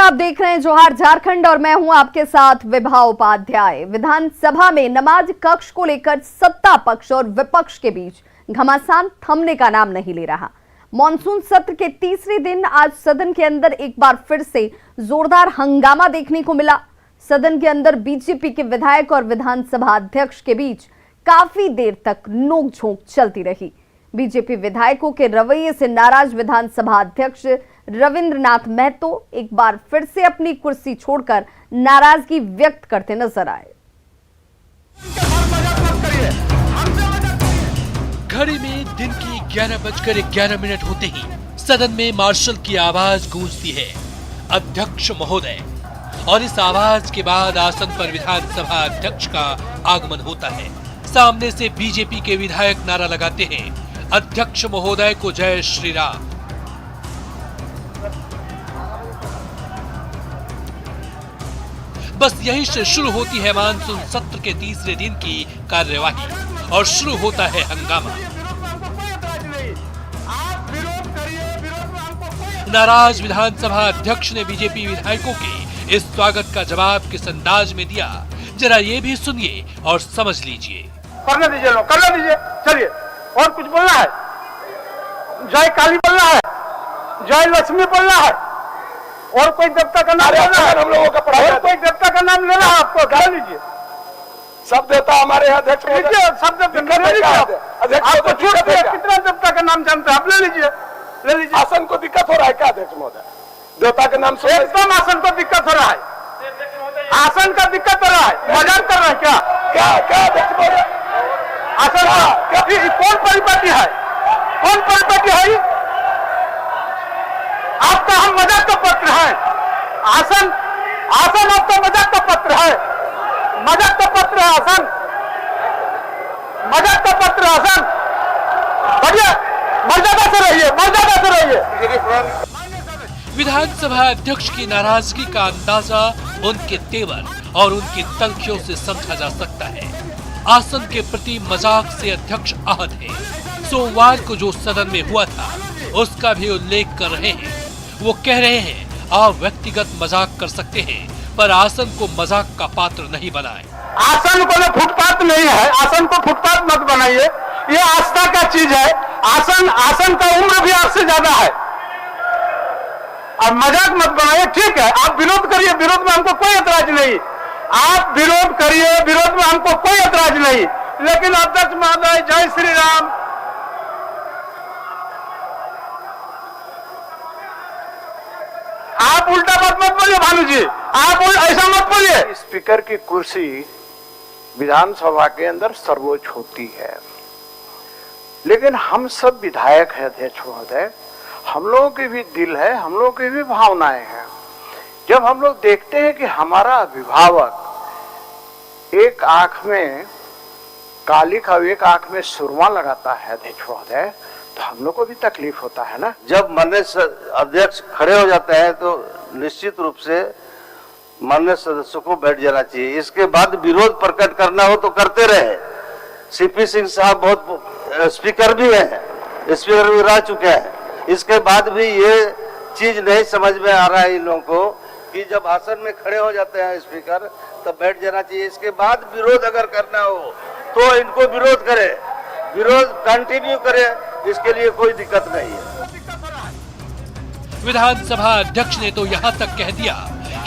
आप देख रहे हैं जोहार झारखंड और मैं हूं आपके साथ विभा उपाध्याय। विधानसभा में नमाज कक्ष को लेकर सत्ता पक्ष और विपक्ष के बीच घमासान थमने का नाम नहीं ले रहा। मॉनसून सत्र के तीसरे दिन आज सदन के अंदर एक बार फिर से जोरदार हंगामा देखने को मिला। सदन के अंदर बीजेपी के विधायक और विधानसभा अध्यक्ष के बीच काफी देर तक नोकझोंक चलती रही। बीजेपी विधायकों के रवैये से नाराज विधानसभा अध्यक्ष रविंद्रनाथ महतो एक बार फिर से अपनी कुर्सी छोड़कर नाराजगी व्यक्त करते नजर आए। घड़ी में दिन की 11:11 होते ही सदन में मार्शल की आवाज गूंजती है, अध्यक्ष महोदय। और इस आवाज के बाद आसन पर विधानसभा अध्यक्ष का आगमन होता है। सामने से बीजेपी के विधायक नारा लगाते हैं, अध्यक्ष महोदय को जय श्री राम। बस यहीं से शुरू होती है मानसून सत्र के तीसरे दिन की कार्यवाही और शुरू होता है हंगामा। नाराज विधानसभा अध्यक्ष ने बीजेपी विधायकों के इस स्वागत का जवाब किस अंदाज में दिया, जरा ये भी सुनिए और समझ लीजिए। करने दीजिए, चलिए। और कुछ बोलना है? जय काली बोलना है, जय लक्ष्मी बोलना है, और कोई देवता का नाम लेना है? हम लोगों का पढ़ाई, और कोई देवता का नाम लेना है आपको? गा लीजिए। सब देवता हमारे यहाँ अध्यक्ष लीजिए, सब देवता आपको छूट दिया। कितना देवता का नाम जानते हैं आप? ले लीजिए। आसन को दिक्कत हो रहा है क्या अध्यक्ष महोदय? देवता के नाम से एकदम आसन को दिक्कत हो रहा है। आसन का दिक्कत हो रहा है, मजाक कर रहे हैं क्या? क्या अध्यक्ष महोदय? आसन कौन परिपाटी है? कौन परिपाटी है? आपका हम मजाक का पत्र है। आसन आपका मजाक का पत्र है। मजाक का पत्र है आसन, मजाक का पत्र आसन। बढ़िया, मर्यादा से रहिए, मर्यादा से रहिए। विधानसभा अध्यक्ष की नाराजगी का अंदाजा उनके तेवर और उनकी तल्खियों से समझा जा सकता है। आसन के प्रति मजाक से अध्यक्ष आहत है। सोमवार को जो सदन में हुआ था उसका भी उल्लेख कर रहे हैं। वो कह रहे हैं, आप व्यक्तिगत मजाक कर सकते हैं पर आसन को मजाक का पात्र नहीं बनाएं। आसन को फुटपाथ नहीं है, आसन को फुटपाथ मत बनाइए। ये आस्था का चीज है। आसन का उम्र भी आपसे ज्यादा है। अब मजाक मत बनाइए। ठीक है, आप विरोध करिए, विरोध में हमको कोई एतराज नहीं। आप विरोध करिए, विरोध में हमको कोई एतराज नहीं। लेकिन अध्यक्ष महोदय जय श्री राम। आप उल्टा बात मत बोलिए भानु जी, आप ऐसा मत बोलिए। स्पीकर की कुर्सी विधानसभा के अंदर सर्वोच्च होती है, लेकिन हम सब विधायक हैं अध्यक्ष महोदय। हम लोगों की भी दिल है, हम लोगों की भी भावनाएं हैं। जब हम लोग देखते हैं कि हमारा अभिभावक एक आंख में कालिक और एक आंख में सुरमा लगाता है अध्यक्ष महोदय, तो हम लोग को भी तकलीफ होता है ना। जब माननीय अध्यक्ष खड़े हो जाते हैं तो निश्चित रूप से माननीय सदस्यों को बैठ जाना चाहिए। इसके बाद विरोध प्रकट करना हो तो करते रहे। सीपी सिंह साहब बहुत स्पीकर भी हैं, स्पीकर भी रह चुके हैं। इसके बाद भी ये चीज नहीं समझ में आ रहा है इन लोगों को कि जब आसन में खड़े हो जाते हैं स्पीकर तब बैठ जाना चाहिए। इसके बाद विरोध अगर करना हो तो इनको विरोध करे, विरोध कंटिन्यू करे, इसके लिए कोई दिक्कत नहीं है। विधानसभा अध्यक्ष ने तो यहाँ तक कह दिया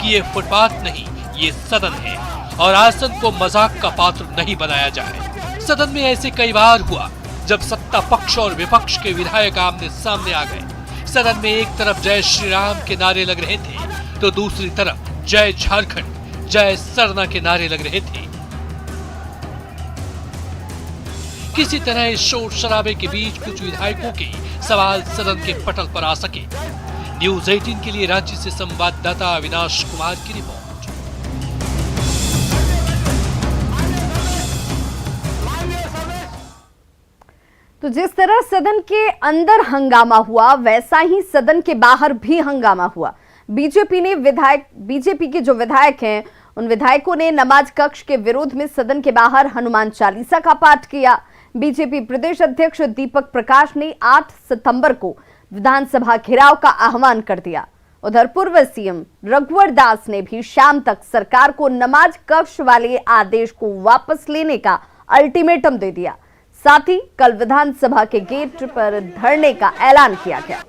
कि ये फुटपाथ नहीं, ये सदन है और आसन को मजाक का पात्र नहीं बनाया जाए। सदन में ऐसे कई बार हुआ जब सत्ता पक्ष और विपक्ष के विधायक आमने सामने आ गए। सदन में एक तरफ जय श्री राम के नारे लग रहे थे तो दूसरी तरफ जय झारखंड, जय सरना के नारे लग रहे थे। किसी तरह इस शोर शराबे के बीच कुछ विधायकों के सवाल सदन के पटल पर आ सके। न्यूज़ 18 के लिए रांची से संवाददाता अविनाश कुमार की रिपोर्ट। तो जिस तरह सदन के अंदर हंगामा हुआ वैसा ही सदन के बाहर भी हंगामा हुआ। बीजेपी के जो विधायक हैं उन विधायकों ने नमाज कक्ष के विरोध में सदन के बाहर हनुमान चालीसा का पाठ किया। बीजेपी प्रदेश अध्यक्ष दीपक प्रकाश ने 8 सितंबर को विधानसभा घेराव का आह्वान कर दिया। उधर पूर्व सीएम रघुवर दास ने भी शाम तक सरकार को नमाज कक्ष वाले आदेश को वापस लेने का अल्टीमेटम दे दिया। साथ ही कल विधानसभा के गेट पर धरने का ऐलान किया गया।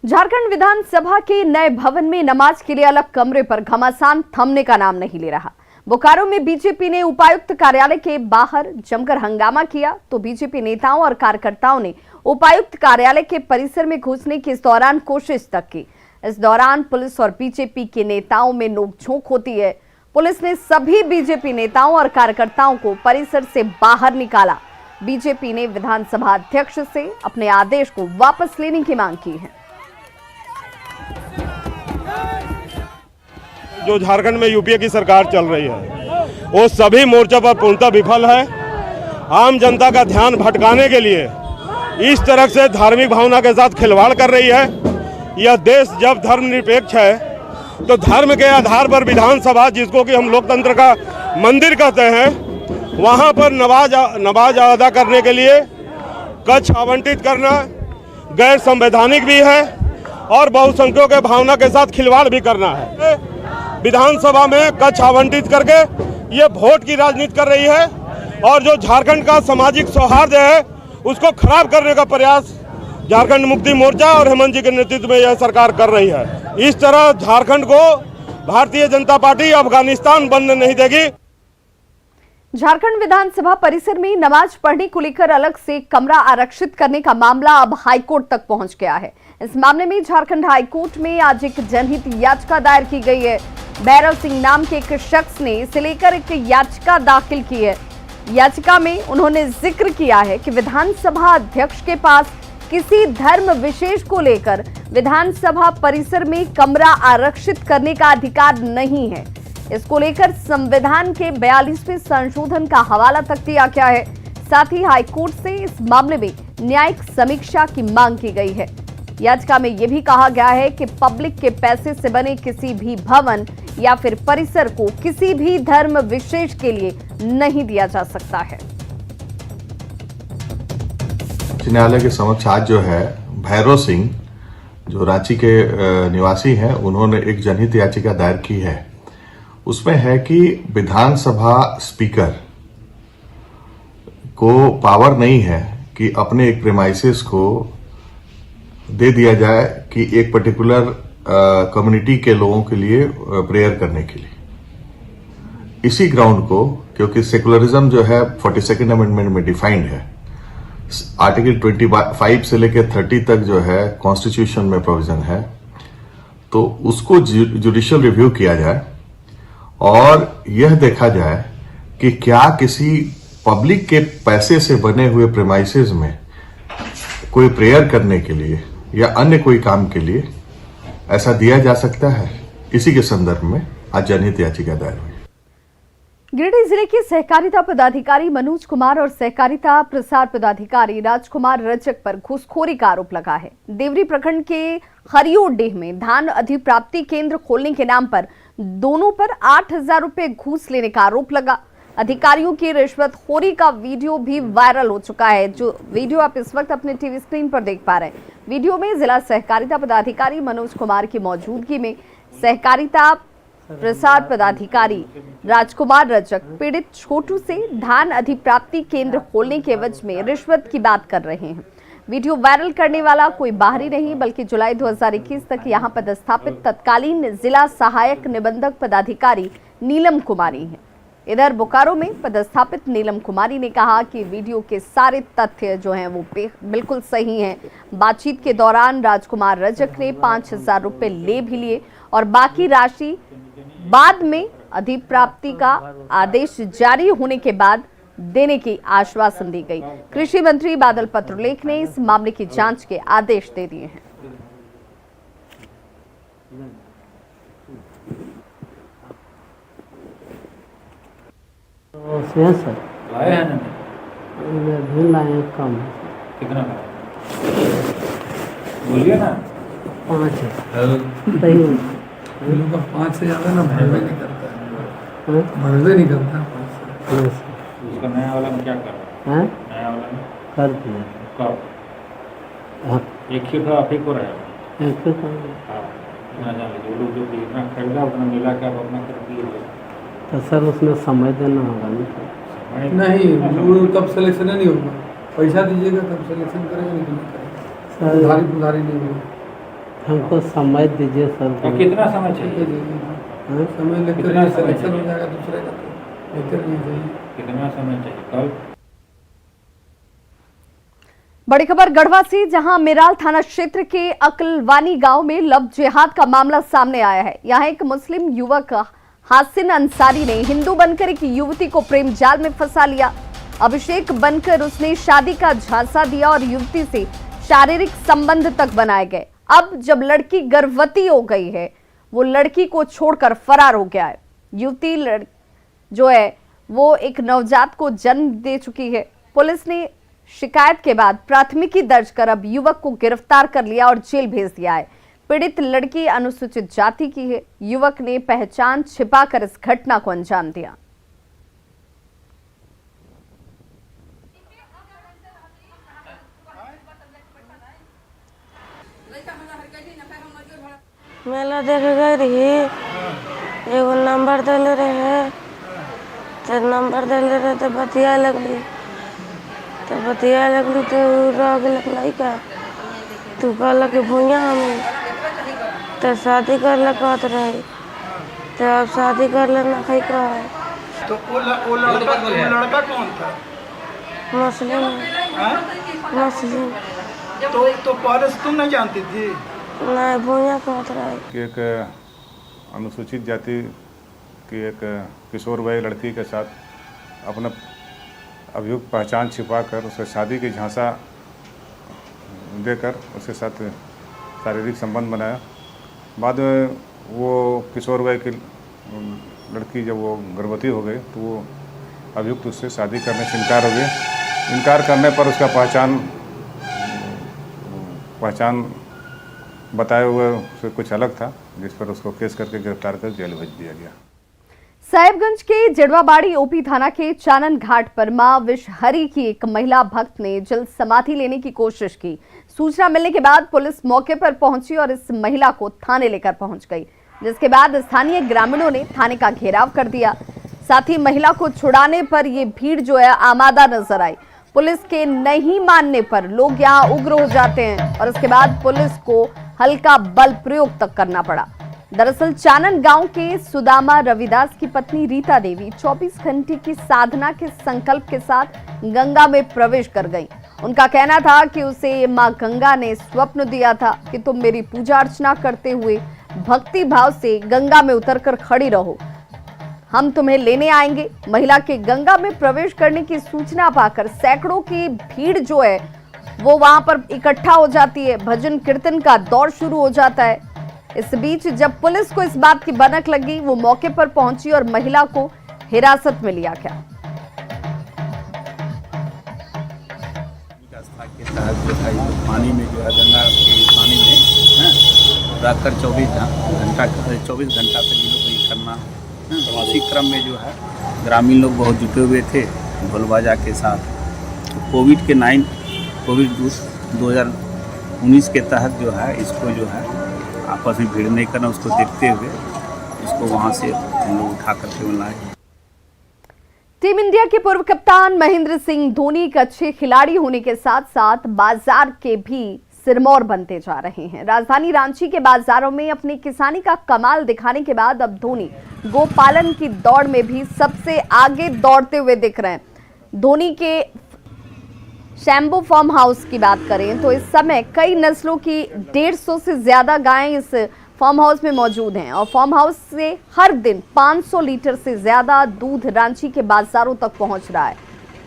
झारखंड विधानसभा के नए भवन में नमाज के लिए अलग कमरे पर घमासान थमने का नाम नहीं ले रहा। बोकारो में बीजेपी ने उपायुक्त कार्यालय के बाहर जमकर हंगामा किया तो बीजेपी नेताओं और कार्यकर्ताओं ने उपायुक्त कार्यालय के परिसर में घुसने की इस दौरान कोशिश तक की। इस दौरान पुलिस और बीजेपी के नेताओं में नोकझोंक होती है। पुलिस ने सभी बीजेपी नेताओं और कार्यकर्ताओं को परिसर से बाहर निकाला। बीजेपी ने विधानसभा अध्यक्ष से अपने आदेश को वापस लेने की मांग की है। जो झारखंड में यूपीए की सरकार चल रही है वो सभी मोर्चा पर पूर्णतः विफल है। आम जनता का ध्यान भटकाने के लिए इस तरह से धार्मिक भावना के साथ खिलवाड़ कर रही है। यह देश जब धर्मनिरपेक्ष है तो धर्म के आधार पर विधानसभा, जिसको कि हम लोकतंत्र का मंदिर कहते हैं, वहां पर नमाज अदा करने के लिए कक्ष आवंटित करना गैर संवैधानिक भी है और बहुसंख्यकों के भावना के साथ खिलवाड़ भी करना है। विधानसभा में कक्ष आवंटित करके ये वोट की राजनीति कर रही है और जो झारखंड का सामाजिक सौहार्द है उसको खराब करने का प्रयास झारखंड मुक्ति मोर्चा और हेमंत जी के नेतृत्व में यह सरकार कर रही है। इस तरह झारखंड को भारतीय जनता पार्टी अफगानिस्तान बनने नहीं देगी। झारखंड विधानसभा परिसर में नमाज पढ़ने को लेकर अलग से कमरा आरक्षित करने का मामला अब हाईकोर्ट तक पहुंच गया है। इस मामले में झारखंड हाईकोर्ट में आज एक जनहित याचिका दायर की गई है। भैरव सिंह नाम के एक शख्स ने इसे लेकर एक याचिका दाखिल की है। याचिका में उन्होंने जिक्र किया है कि विधानसभा अध्यक्ष के पास किसी धर्म विशेष को लेकर विधानसभा परिसर में कमरा आरक्षित करने का अधिकार नहीं है। इसको लेकर संविधान के 42वें संशोधन का हवाला तक दिया गया है। साथ ही हाईकोर्ट से इस मामले में न्यायिक समीक्षा की मांग की गई है। याचिका में यह भी कहा गया है कि पब्लिक के पैसे से बने किसी भी भवन या फिर परिसर को किसी भी धर्म विशेष के लिए नहीं दिया जा सकता है। न्यायालय के समक्ष आज जो है भैरव सिंह, जो रांची के निवासी हैं, उन्होंने एक जनहित याचिका दायर की है। उसमें है कि विधानसभा स्पीकर को पावर नहीं है कि अपने एक प्रेमाइसेस को दे दिया जाए कि एक पर्टिकुलर कम्युनिटी के लोगों के लिए प्रेयर करने के लिए। इसी ग्राउंड को, क्योंकि सेकुलरिज्म जो है 42nd अमेंडमेंट में डिफाइंड है, आर्टिकल 25 से लेकर 30 तक जो है कॉन्स्टिट्यूशन में प्रोविजन है, तो उसको जुडिशियल रिव्यू किया जाए और यह देखा जाए कि क्या किसी पब्लिक के पैसे से बने हुए प्रेमाइसेस में कोई प्रेयर करने के लिए या अन्य कोई काम के लिए ऐसा दिया जा सकता है। इसी के संदर्भ में आज जनहित याचिका दायर हुई। गिरिडीह जिले के सहकारिता पदाधिकारी मनोज कुमार और सहकारिता प्रसार पदाधिकारी राजकुमार रजक पर घूसखोरी का आरोप लगा है। देवरी प्रखंड के हरियोडीह में धान अधिप्राप्ति केंद्र खोलने के नाम पर दोनों पर 8,000 रुपए घूस लेने का आरोप लगा। अधिकारियों की रिश्वतखोरी का वीडियो भी वायरल हो चुका है, जो वीडियो आप इस वक्त अपने टीवी स्क्रीन पर देख पा रहे हैं। वीडियो में जिला सहकारिता पदाधिकारी मनोज कुमार की मौजूदगी में सहकारिता प्रसार पदाधिकारी राजकुमार रजक पीड़ित छोटू से धान अधिप्राप्ति केंद्र खोलने के एवज में रिश्वत की बात कर रहे हैं। वीडियो वायरल करने वाला कोई बाहरी नहीं बल्कि जुलाई 2021 तक यहां पदस्थापित तत्कालीन जिला सहायक निबंधक पदाधिकारी नीलम कुमारी है। इधर बोकारो में पदस्थापित नीलम कुमारी ने कहा कि वीडियो के सारे तथ्य जो हैं वो बिल्कुल सही हैं। बातचीत के दौरान राजकुमार रजक ने 5,000 रुपए ले भी लिए और बाकी राशि बाद में अधिप्राप्ति का आदेश जारी होने के बाद देने की आश्वासन दी गई। कृषि मंत्री बादल पत्रलेख ने इस मामले की जांच के आदेश दे दिए हैं। सर लाए हैं ना? भी लाए कम है। कितना लाए? बोलिए ना। 5 है। सही लोग का 5 से ज़्यादा ना भरवे नहीं करता है, भरवे नहीं करता है 5 से। उसका नया वाला में क्या कर रहा है? नया वाला में कर दिया। कब? हाँ, एक ही था, आप ही को रहेगा। एक ही काम। हाँ, इतना जान लीजिए, वो लोग जो जितना खरीदा उतना मिला के आप अपना कर दिए। तो सर उसमें समय देना होगा ना। नहीं, वो तब सिलेक्शन नहीं होगा, पैसा दीजिएगा तब सिलेक्शन करेगा, नहीं तो नहीं करेगा। सर उधारी नहीं होगा। हमको समय दीजिए सर। तो कितना समय ठीक चाहिए? है, समय लेते कितना रहिए, समय सिलेक्शन हो चाहिए? जाएगा दूसरे का, तो लेते रहिए चाहिए। कितना समय चाहिए? कल? बड़ी खबर गढ़वा से, जहां मेराल थाना क्षेत्र के अकलवानी गांव में लव जिहाद का मामला सामने आया है। यहां एक मुस्लिम युवक हासिन अंसारी ने हिंदू बनकर एक युवती को प्रेम जाल में फंसा लिया। अभिषेक बनकर उसने शादी का झांसा दिया और युवती से शारीरिक संबंध तक बनाए गए। अब जब लड़की गर्भवती हो गई है, वो लड़की को छोड़कर फरार हो गया है। युवती जो है वो एक नवजात को जन्म दे चुकी है। पुलिस ने शिकायत के बाद प्राथमिकी दर्ज कर अब युवक को गिरफ्तार कर लिया और जेल भेज दिया है। पीड़ित लड़की अनुसूचित जाति की है। युवक ने पहचान छिपाकर इस घटना को अंजाम दिया। मेला देख गई रही, एगो नंबर दिले रहे, तो नंबर दिले रहे तो बतिया लगली, तो रह गई लड़का, तू कहलक भूया हमें, तो शादी कर ले कहत रही, तो अब शादी कर लेना खई कह। तो वो लड़का कौन था? मुस्लिम। मुस्लिम। तो पहले से तुम नहीं जानती थी? नहीं, भूया कहत रही। एक अनुसूचित जाति की एक किशोर वय लड़की के साथ अपना अभियुक्त पहचान छिपाकर उसके शादी की झांसा देकर उसके साथ शारीरिक संबंध बनाया। बाद में वो किशोर वय की लड़की जब वो गर्भवती हो गई तो वो अभियुक्त उससे शादी करने से इनकार हो गई। इनकार करने पर उसका पहचान बताए हुए उससे कुछ अलग था, जिस पर उसको केस करके गिरफ्तार कर जेल भेज दिया गया। साहिबगंज के जिड़वाबाड़ी ओपी थाना के चानन घाट पर मां विषहरी की एक महिला भक्त ने जल समाधि लेने की कोशिश की। सूचना मिलने के बाद पुलिस मौके पर पहुंची और इस महिला को थाने लेकर पहुंच गई, जिसके बाद स्थानीय ग्रामीणों ने थाने का घेराव कर दिया। साथ ही महिला को छुड़ाने पर ये भीड़ जो है आमादा नजर आई। पुलिस के नहीं मानने पर लोग यहां उग्र हो जाते हैं और इसके बाद पुलिस को हल्का बल प्रयोग तक करना पड़ा। दरअसल चानन गांव के सुदामा रविदास की पत्नी रीता देवी 24 घंटे की साधना के संकल्प के साथ गंगा में प्रवेश कर गईं। उनका कहना था कि उसे मां गंगा ने स्वप्न दिया था कि तुम मेरी पूजा अर्चना करते हुए भक्ति भाव से गंगा में उतरकर खड़ी रहो, हम तुम्हें लेने आएंगे। महिला के गंगा में प्रवेश करने की सूचना पाकर सैकड़ों की भीड़ जो है वो वहां पर इकट्ठा हो जाती है। भजन कीर्तन का दौर शुरू हो जाता है। इस बीच जब पुलिस को इस बात की भनक लगी, वो मौके पर पहुंची और महिला को हिरासत में लिया गया। पानी में जो है गंगा के पानी में रखकर 24 घंटा तक ये लोग ये करना। तो उसी क्रम में जो है ग्रामीण लोग बहुत जुटे हुए थे ढोल बाजा के साथ। तो कोविड 2019 के तहत जो है इसको जो है आपस में भीड़ नहीं करना, उसको देखते हुए इसको वहाँ से हम लोग उठा करके लाए। टीम इंडिया के पूर्व कप्तान महेंद्र सिंह धोनी एक अच्छे खिलाड़ी होने के साथ साथ बाजार के भी सिरमौर बनते जा रहे हैं। राजधानी रांची के बाजारों में अपनी किसानी का कमाल दिखाने के बाद अब धोनी गोपालन की दौड़ में भी सबसे आगे दौड़ते हुए दिख रहे हैं। धोनी के शैम्बू फार्म हाउस की बात करें तो इस समय कई नस्लों की 150 से ज्यादा गायें इस फार्म हाउस में मौजूद हैं और फार्म हाउस से हर दिन 500 लीटर से ज्यादा दूध रांची के बाजारों तक पहुंच रहा है।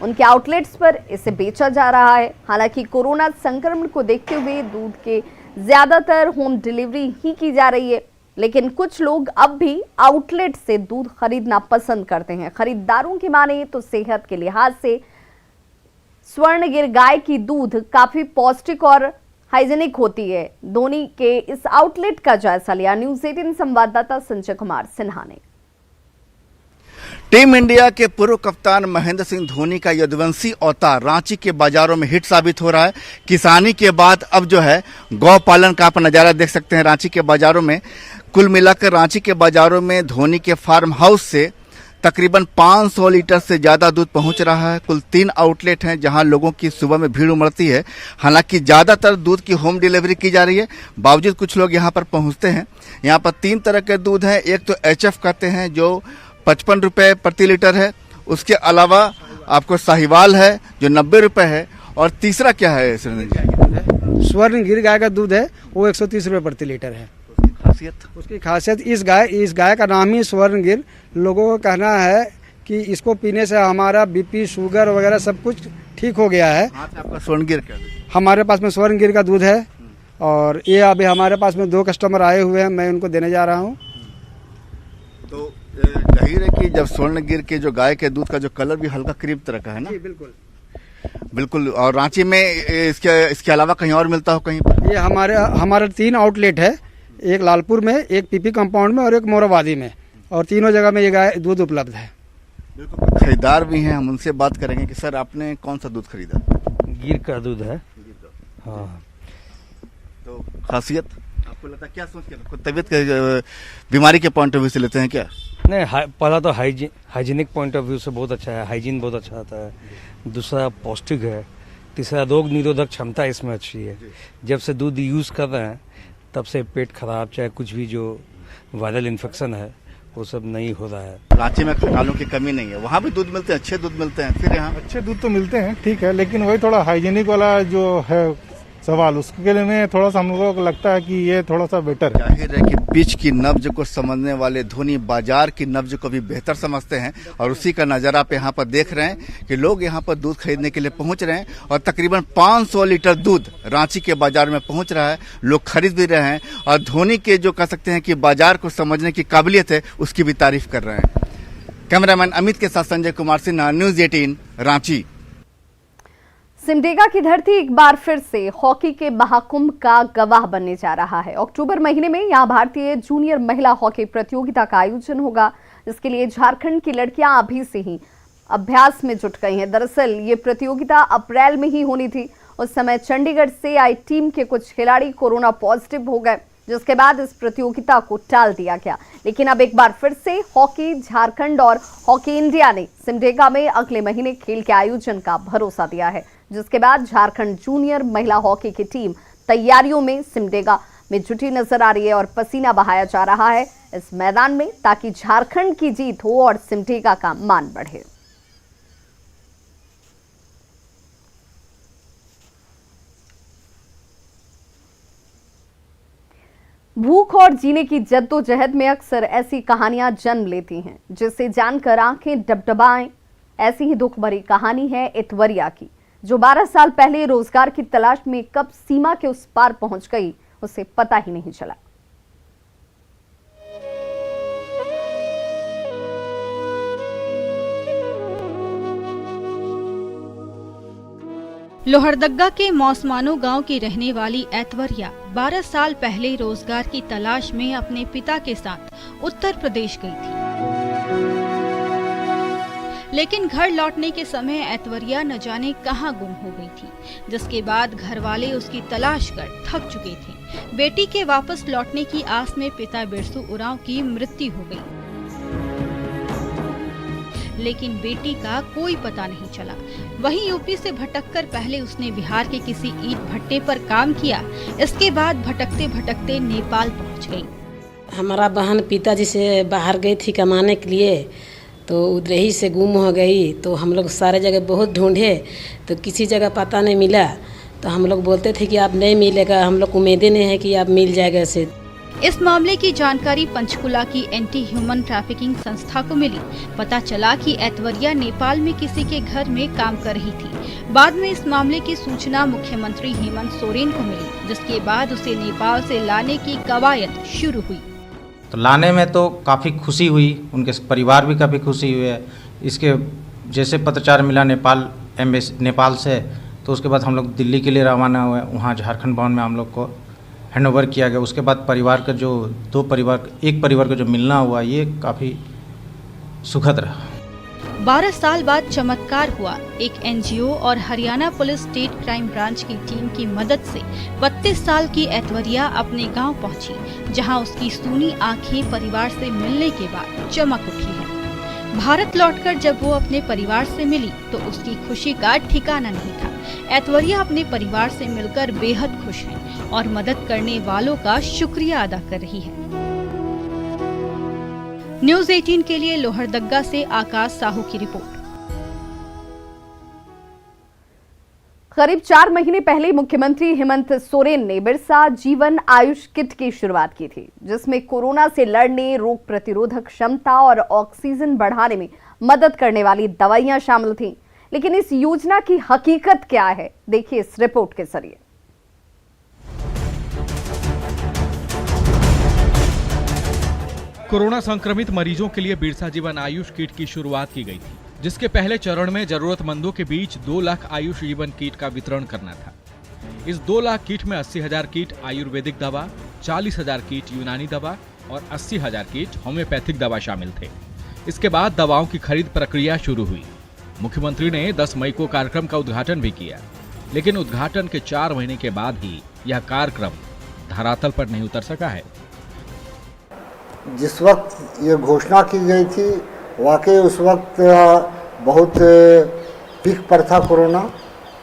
उनके आउटलेट्स पर इसे बेचा जा रहा है। हालांकि कोरोना संक्रमण को देखते हुए दूध के ज्यादातर होम डिलीवरी ही की जा रही है, लेकिन कुछ लोग अब भी आउटलेट से दूध खरीदना पसंद करते हैं। खरीदारों की माने तो सेहत के लिहाज से स्वर्णगिर गाय की दूध काफी पौष्टिक और हाइजीनिक होती है। धोनी के इस आउटलेट का जायजा लिया न्यूज़ 18 संवाददाता संजय कुमार सिन्हा ने। टीम इंडिया के पूर्व कप्तान महेंद्र सिंह धोनी का यदुवंशी अवतार रांची के बाजारों में हिट साबित हो रहा है। किसानी के बाद अब जो है गौ पालन का आप नज़ारा देख सकते हैं रांची के बाजारों में। कुल मिलाकर रांची के बाजारों में धोनी के फार्म हाउस से तकरीबन 500 लीटर से ज़्यादा दूध पहुंच रहा है। कुल 3 आउटलेट हैं जहां लोगों की सुबह में भीड़ उमड़ती है। हालांकि ज़्यादातर दूध की होम डिलीवरी की जा रही है, बावजूद कुछ लोग यहां पर पहुंचते हैं। यहां पर 3 तरह के दूध हैं। एक तो HF कहते हैं जो 55 रुपये प्रति लीटर है। उसके अलावा आपको साहिवाल है जो 90 रुपये है। और तीसरा क्या है स्वर्ण गिर गाय का दूध है, वो 130 रुपये प्रति लीटर है। उसकी खासियत इस गाय का नाम ही स्वर्ण गिर। लोगों का कहना है कि इसको पीने से हमारा BP शुगर वगैरह सब कुछ ठीक हो गया है। आपका स्वर्ण गिर क्या? हमारे पास में स्वर्ण गिर का दूध है और ये अभी हमारे पास में 2 कस्टमर आए हुए हैं, मैं उनको देने जा रहा हूँ। तो जाहिर है कि जब स्वर्ण गिर के जो गाय के दूध का जो कलर भी हल्का क्रीम तरह का है ना? बिल्कुल बिल्कुल। और रांची में इसके अलावा कहीं और मिलता हो कहीं पर? ये हमारे 3 आउटलेट है, एक लालपुर में, एक PP कंपाउंड में और एक मोराबादी में, और तीनों जगह में ये गाय दूध उपलब्ध है। बिल्कुल। खरीदार भी हैं, हम उनसे बात करेंगे कि सर आपने कौन सा दूध खरीदा? गिर का दूध है। हाँ। तो खासियत आपको लगता है क्या सोच के तबीयत के बीमारी के पॉइंट ऑफ व्यू से लेते हैं क्या? नहीं, पहला तो हाइजीनिक पॉइंट ऑफ व्यू से बहुत अच्छा है, हाइजीन बहुत अच्छा आता है। दूसरा पौष्टिक है। तीसरा रोग निरोधक क्षमता इसमें अच्छी है। जब से दूध यूज़ कर रहे हैं तब से पेट खराब चाहे कुछ भी जो वायरल इन्फेक्शन है वो सब नहीं हो रहा है। रांची में खटालों की कमी नहीं है, वहाँ भी दूध मिलते हैं, अच्छे दूध मिलते हैं। फिर यहाँ अच्छे दूध तो मिलते हैं, ठीक है, लेकिन वही थोड़ा हाइजीनिक वाला जो है सवाल, उसके लिए थोड़ा सा हम लोगों को लगता है कि ये थोड़ा सा बेटर है। जाहिर है कि पिच की नब्ज को समझने वाले धोनी बाजार की नब्ज को भी बेहतर समझते हैं और उसी का नज़ारा आप यहाँ पर देख रहे हैं कि लोग यहाँ पर दूध खरीदने के लिए पहुँच रहे हैं और तकरीबन 500 लीटर दूध रांची के बाजार में पहुँच रहा है। लोग खरीद भी रहे हैं और धोनी के जो कह सकते हैं कि बाजार को समझने की काबिलियत है उसकी भी तारीफ कर रहे हैं। कैमरामैन अमित के साथ संजय कुमार सिन्हा, न्यूज़ 18 रांची। सिमडेगा की धरती एक बार फिर से हॉकी के महाकुंभ का गवाह बनने जा रहा है। अक्टूबर महीने में यहां भारतीय जूनियर महिला हॉकी प्रतियोगिता का आयोजन होगा, जिसके लिए झारखंड की लड़कियां अभी से ही अभ्यास में जुट गई हैं। दरअसल ये प्रतियोगिता अप्रैल में ही होनी थी। उस समय चंडीगढ़ से आई टीम के कुछ खिलाड़ी कोरोना पॉजिटिव हो गए, जिसके बाद इस प्रतियोगिता को टाल दिया गया। लेकिन अब एक बार फिर से हॉकी झारखंड और हॉकी इंडिया ने सिमडेगा में अगले महीने खेल के आयोजन का भरोसा दिया है, जिसके बाद झारखंड जूनियर महिला हॉकी की टीम तैयारियों में सिमडेगा में जुटी नजर आ रही है और पसीना बहाया जा रहा है इस मैदान में, ताकि झारखंड की जीत हो और सिमडेगा का मान बढ़े। भूख और जीने की जद्दोजहद में अक्सर ऐसी कहानियां जन्म लेती हैं जिसे जानकर आंखें डबडबाएं। ऐसी ही दुख भरी कहानी है एतवरिया की, जो 12 साल पहले रोजगार की तलाश में कब सीमा के उस पार पहुंच गई उसे पता ही नहीं चला। लोहरदग्गा के मौसमानो गांव की रहने वाली ऐतवरिया 12 साल पहले रोजगार की तलाश में अपने पिता के साथ उत्तर प्रदेश गई थी। लेकिन घर लौटने के समय ऐतवरिया न जाने कहां गुम हो गई थी, जिसके बाद घर वाले उसकी तलाश कर थक चुके थे। बेटी के वापस लौटने की आस में पिता बिरसू उरांव की मृत्यु हो गई, लेकिन बेटी का कोई पता नहीं चला। वहीं यूपी से भटककर पहले उसने बिहार के किसी ईंट भट्टे पर काम किया, इसके बाद भटकते भटकते नेपाल पहुंच गई। हमारा बहन पिताजी से बाहर गई थी कमाने के लिए, तो उधर ही से गुम हो गई। तो हम लोग सारे जगह बहुत ढूंढे, तो किसी जगह पता नहीं मिला। तो हम लोग बोलते थे कि आप नहीं मिलेगा, हम लोग उम्मीदें नहीं है कि आप मिल जाएगा ऐसे। इस मामले की जानकारी पंचकुला की एंटी ह्यूमन ट्रैफिकिंग संस्था को मिली। पता चला कि ऐतवरिया नेपाल में किसी के घर में काम कर रही थी। बाद में इस मामले की सूचना मुख्यमंत्री हेमंत सोरेन को मिली, जिसके बाद उसे नेपाल से लाने की कवायद शुरू हुई। तो लाने में तो काफ़ी खुशी हुई, उनके परिवार भी काफ़ी खुशी हुए। इसके जैसे पत्रचार मिला नेपाल से, तो उसके बाद हम लोग दिल्ली के लिए रवाना हुए। वहाँ झारखंड भवन में हम लोग को हैंडओवर किया गया। उसके बाद परिवार का जो एक परिवार का जो मिलना हुआ, ये काफ़ी सुखद रहा। 12 साल बाद चमत्कार हुआ। एक एनजीओ और Haryana police state crime branch की टीम की मदद से 32 साल की ऐश्वर्या अपने गांव पहुंची, जहां उसकी सूनी आंखें परिवार से मिलने के बाद चमक उठी है। भारत लौटकर जब वो अपने परिवार से मिली तो उसकी खुशी का ठिकाना नहीं था। ऐश्वर्या अपने परिवार से मिलकर बेहद खुश है और मदद करने वालों का शुक्रिया अदा कर रही है। न्यूज़ 18 के लिए लोहरदग्गा से आकाश साहू की रिपोर्ट। करीब 4 महीने पहले मुख्यमंत्री हेमंत सोरेन ने बिरसा जीवन आयुष किट की शुरुआत की थी, जिसमें कोरोना से लड़ने, रोग प्रतिरोधक क्षमता और ऑक्सीजन बढ़ाने में मदद करने वाली दवाइयां शामिल थीं। लेकिन इस योजना की हकीकत क्या है, देखिए इस रिपोर्ट के जरिए। कोरोना संक्रमित मरीजों के लिए बिरसा जीवन आयुष किट की शुरुआत की गई थी, जिसके पहले चरण में जरूरतमंदों के बीच 2 लाख आयुष जीवन किट का वितरण करना था। इस 2 लाख किट में 80,000 किट आयुर्वेदिक दवा, 40,000 किट यूनानी दवा और 80,000 किट होम्योपैथिक दवा शामिल थे। इसके बाद दवाओं की खरीद प्रक्रिया शुरू हुई। मुख्यमंत्री ने 10 मई को कार्यक्रम का उद्घाटन भी किया, लेकिन उद्घाटन के 4 महीने के बाद ही यह कार्यक्रम धरातल पर नहीं उतर सका है। जिस वक्त ये घोषणा की गई थी, वाकई उस वक्त बहुत पीक पर था कोरोना,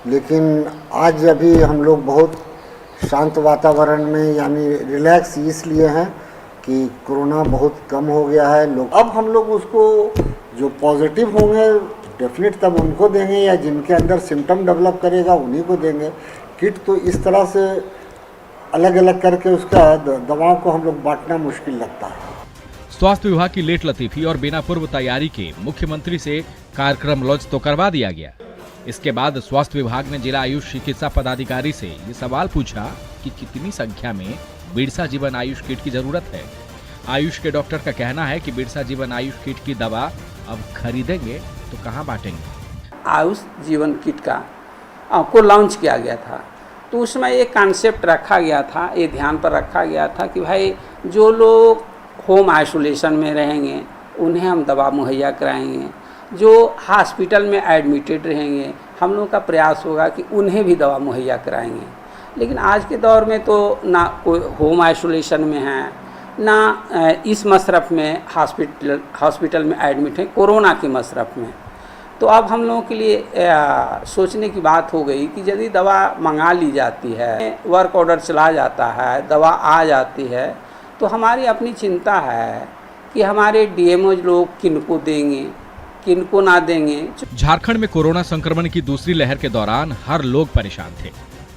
लेकिन आज अभी हम लोग बहुत शांत वातावरण में, यानी रिलैक्स इसलिए हैं कि कोरोना बहुत कम हो गया है। लोग अब हम लोग उसको जो पॉजिटिव होंगे डेफिनेट तब उनको देंगे, या जिनके अंदर सिम्टम डेवलप करेगा उन्हीं को देंगे। किट तो इस तरह से अलग अलग करके उसका दवाओं को हम लोग बांटना मुश्किल लगता है। स्वास्थ्य विभाग की लेट लतीफी और बिना पूर्व तैयारी के मुख्यमंत्री से कार्यक्रम लॉन्च तो करवा दिया गया। इसके बाद स्वास्थ्य विभाग ने जिला आयुष चिकित्सा पदाधिकारी से ये सवाल पूछा कि कितनी संख्या में बिरसा जीवन आयुष किट की जरूरत है। आयुष के डॉक्टर का कहना है कि बिरसा जीवन आयुष किट की दवा अब खरीदेंगे तो कहाँ बांटेंगे। आयुष जीवन किट का को लॉन्च किया गया था, तो उसमें एक कॉन्सेप्ट रखा गया था, ये ध्यान पर रखा गया था कि भाई जो लोग होम आइसोलेशन में रहेंगे उन्हें हम दवा मुहैया कराएंगे, जो हॉस्पिटल में एडमिटेड रहेंगे हम लोग का प्रयास होगा कि उन्हें भी दवा मुहैया कराएंगे। लेकिन आज के दौर में तो ना कोई होम आइसोलेशन में है, ना इस मसरफ में हॉस्पिटल में एडमिट है कोरोना के मसरफ में। तो अब हम लोगों के लिए सोचने की बात हो गई कि यदि दवा मंगा ली जाती है, वर्क ऑर्डर चला जाता है, दवा आ जाती है, तो हमारी अपनी चिंता है कि हमारे डीएमओ लोग किनको देंगे, किनको ना देंगे। झारखंड में कोरोना संक्रमण की दूसरी लहर के दौरान हर लोग परेशान थे।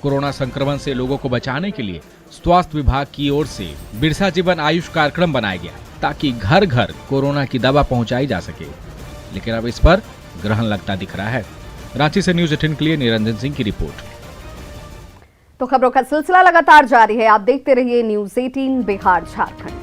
कोरोना संक्रमण से लोगों को बचाने के लिए स्वास्थ्य विभाग की ओर से बिरसा जीवन आयुष कार्यक्रम बनाया गया, ताकि घर घर कोरोना की दवा पहुंचाई जा सके। लेकिन अब इस पर ग्रहण लगता दिख रहा है। रांची से न्यूज़ 18 के लिए निरंजन सिंह की रिपोर्ट। तो खबरों का सिलसिला लगातार जारी है, आप देखते रहिए न्यूज़ 18 बिहार झारखंड।